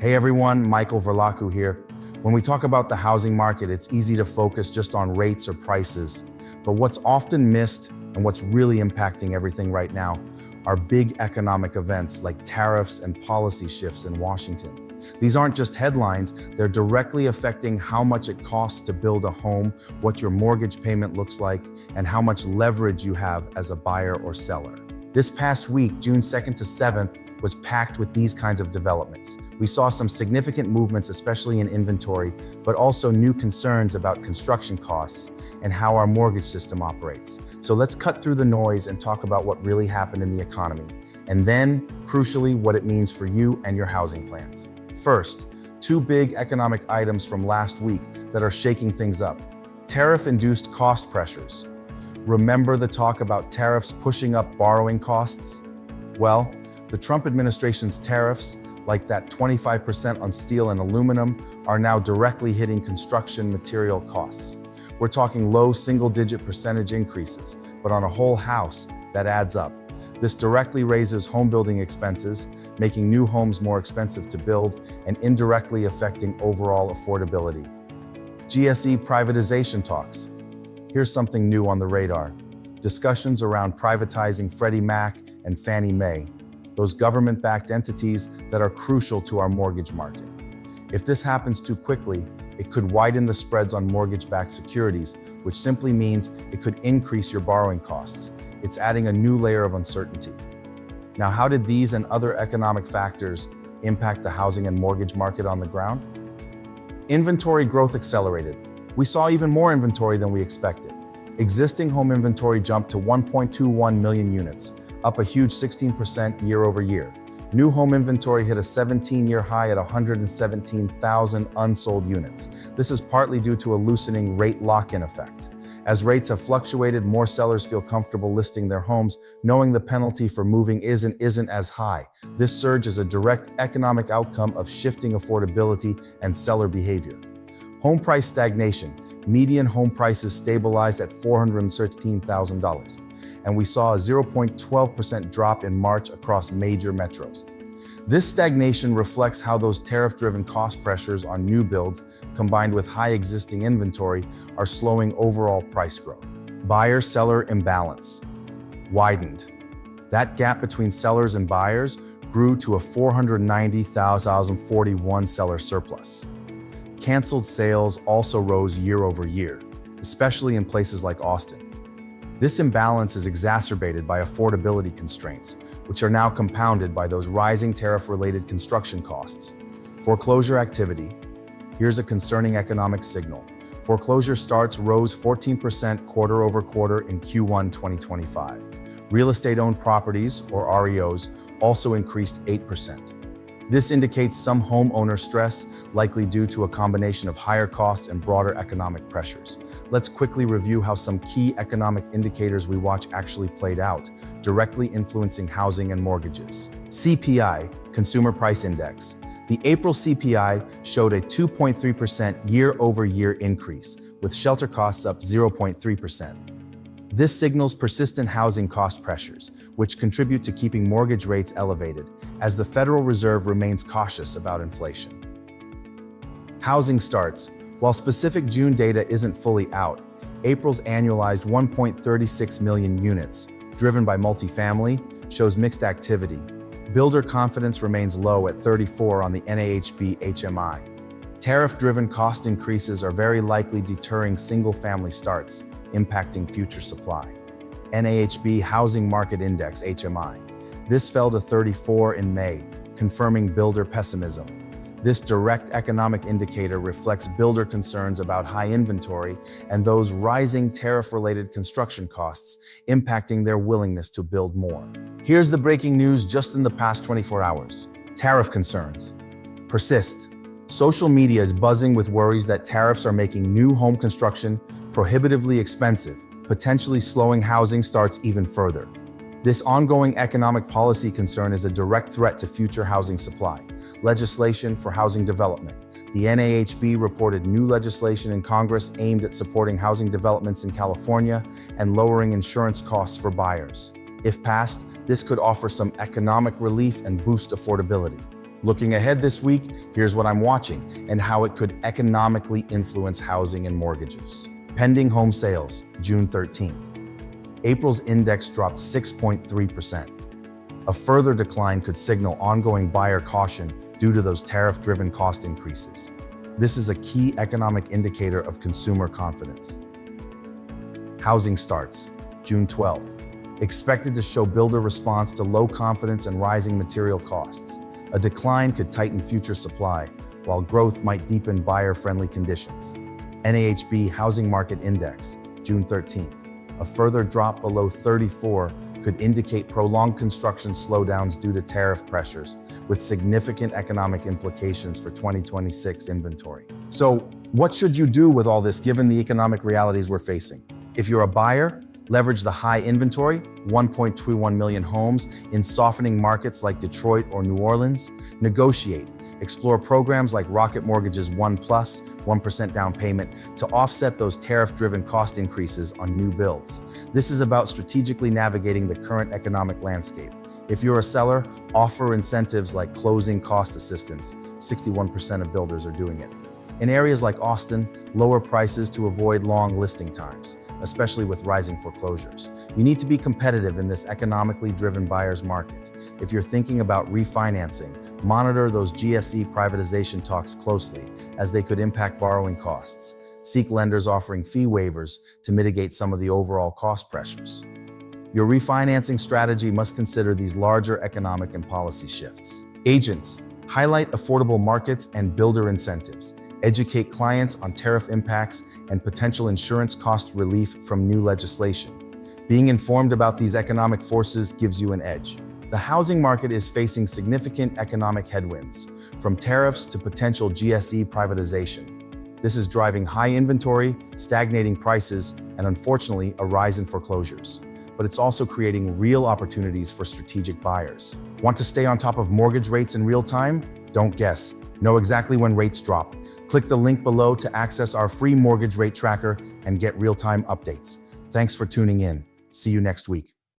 Hey everyone, Michael Verlaku here. When we talk about the housing market, it's easy to focus just on rates or prices. But what's often missed and what's really impacting everything right now are big economic events like tariffs and policy shifts in Washington. These aren't just headlines, they're directly affecting how much it costs to build a home, what your mortgage payment looks like, and how much leverage you have as a buyer or seller. This past week, June 2nd to 7th, was packed with these kinds of developments. We saw some significant movements, especially in inventory, but also new concerns about construction costs and how our mortgage system operates. So let's cut through the noise and talk about what really happened in the economy, and then, crucially, what it means for you and your housing plans. First, two big economic items from last week that are shaking things up. Tariff-induced cost pressures. Remember the talk about tariffs pushing up borrowing costs? Well, the Trump administration's tariffs, like that 25% on steel and aluminum, are now directly hitting construction material costs. We're talking low single-digit percentage increases, but on a whole house, that adds up. This directly raises home building expenses, making new homes more expensive to build and indirectly affecting overall affordability. GSE privatization talks. Here's something new on the radar. Discussions around privatizing Freddie Mac and Fannie Mae, those government-backed entities that are crucial to our mortgage market. If this happens too quickly, it could widen the spreads on mortgage-backed securities, which simply means it could increase your borrowing costs. It's adding a new layer of uncertainty. Now, how did these and other economic factors impact the housing and mortgage market on the ground? Inventory growth accelerated. We saw even more inventory than we expected. Existing home inventory jumped to 1.21 million units, up a huge 16% year over year. New home inventory hit a 17-year high at 117,000 unsold units. This is partly due to a loosening rate lock-in effect. As rates have fluctuated, more sellers feel comfortable listing their homes, knowing the penalty for moving isn't as high. This surge is a direct economic outcome of shifting affordability and seller behavior. Home price stagnation. Median home prices stabilized at $413,000. And we saw a 0.12% drop in March across major metros. This stagnation reflects how those tariff-driven cost pressures on new builds, combined with high existing inventory, are slowing overall price growth. Buyer-seller imbalance widened. That gap between sellers and buyers grew to a 490,041 seller surplus. Canceled sales also rose year over year, especially in places like Austin. This imbalance is exacerbated by affordability constraints, which are now compounded by those rising tariff-related construction costs. Foreclosure activity. Here's a concerning economic signal. Foreclosure starts rose 14% quarter over quarter in Q1 2025. Real estate-owned properties, or REOs, also increased 8%. This indicates some homeowner stress, likely due to a combination of higher costs and broader economic pressures. Let's quickly review how some key economic indicators we watch actually played out, directly influencing housing and mortgages. CPI, Consumer Price Index. The April CPI showed a 2.3% year-over-year increase, with shelter costs up 0.3%. This signals persistent housing cost pressures, which contribute to keeping mortgage rates elevated, as the Federal Reserve remains cautious about inflation. Housing starts. While specific June data isn't fully out, April's annualized 1.36 million units, driven by multifamily, shows mixed activity. Builder confidence remains low at 34 on the NAHB HMI. Tariff-driven cost increases are very likely deterring single-family starts, impacting future supply. NAHB Housing Market Index HMI. This fell to 34 in May, confirming builder pessimism. This direct economic indicator reflects builder concerns about high inventory and those rising tariff-related construction costs impacting their willingness to build more. Here's the breaking news just in the past 24 hours. Tariff concerns persist. Social media is buzzing with worries that tariffs are making new home construction prohibitively expensive, potentially slowing housing starts even further. This ongoing economic policy concern is a direct threat to future housing supply. Legislation for housing development. The NAHB reported new legislation in Congress aimed at supporting housing developments in California and lowering insurance costs for buyers. If passed, this could offer some economic relief and boost affordability. Looking ahead this week, here's what I'm watching and how it could economically influence housing and mortgages. Pending home sales, June 13th. April's index dropped 6.3%. A further decline could signal ongoing buyer caution due to those tariff-driven cost increases. This is a key economic indicator of consumer confidence. Housing starts, June 12th. Expected to show builder response to low confidence and rising material costs. A decline could tighten future supply, while growth might deepen buyer-friendly conditions. NAHB Housing Market Index, June 13th. A further drop below 34 could indicate prolonged construction slowdowns due to tariff pressures, with significant economic implications for 2026 inventory. So, what should you do with all this given the economic realities we're facing? If you're a buyer, leverage the high inventory, 1.21 million homes, in softening markets like Detroit or New Orleans. Negotiate. Explore programs like Rocket Mortgage's 1+, 1% down payment to offset those tariff-driven cost increases on new builds. This is about strategically navigating the current economic landscape. If you're a seller, offer incentives like closing cost assistance. 61% of builders are doing it. In areas like Austin, lower prices to avoid long listing times, especially with rising foreclosures. You need to be competitive in this economically driven buyer's market. If you're thinking about refinancing, monitor those GSE privatization talks closely, as they could impact borrowing costs. Seek lenders offering fee waivers to mitigate some of the overall cost pressures. Your refinancing strategy must consider these larger economic and policy shifts. Agents, highlight affordable markets and builder incentives. Educate clients on tariff impacts and potential insurance cost relief from new legislation. Being informed about these economic forces gives you an edge. The housing market is facing significant economic headwinds, from tariffs to potential GSE privatization. This is driving high inventory, stagnating prices, and unfortunately, a rise in foreclosures. But it's also creating real opportunities for strategic buyers. Want to stay on top of mortgage rates in real time? Don't guess. Know exactly when rates drop. Click the link below to access our free mortgage rate tracker and get real-time updates. Thanks for tuning in. See you next week.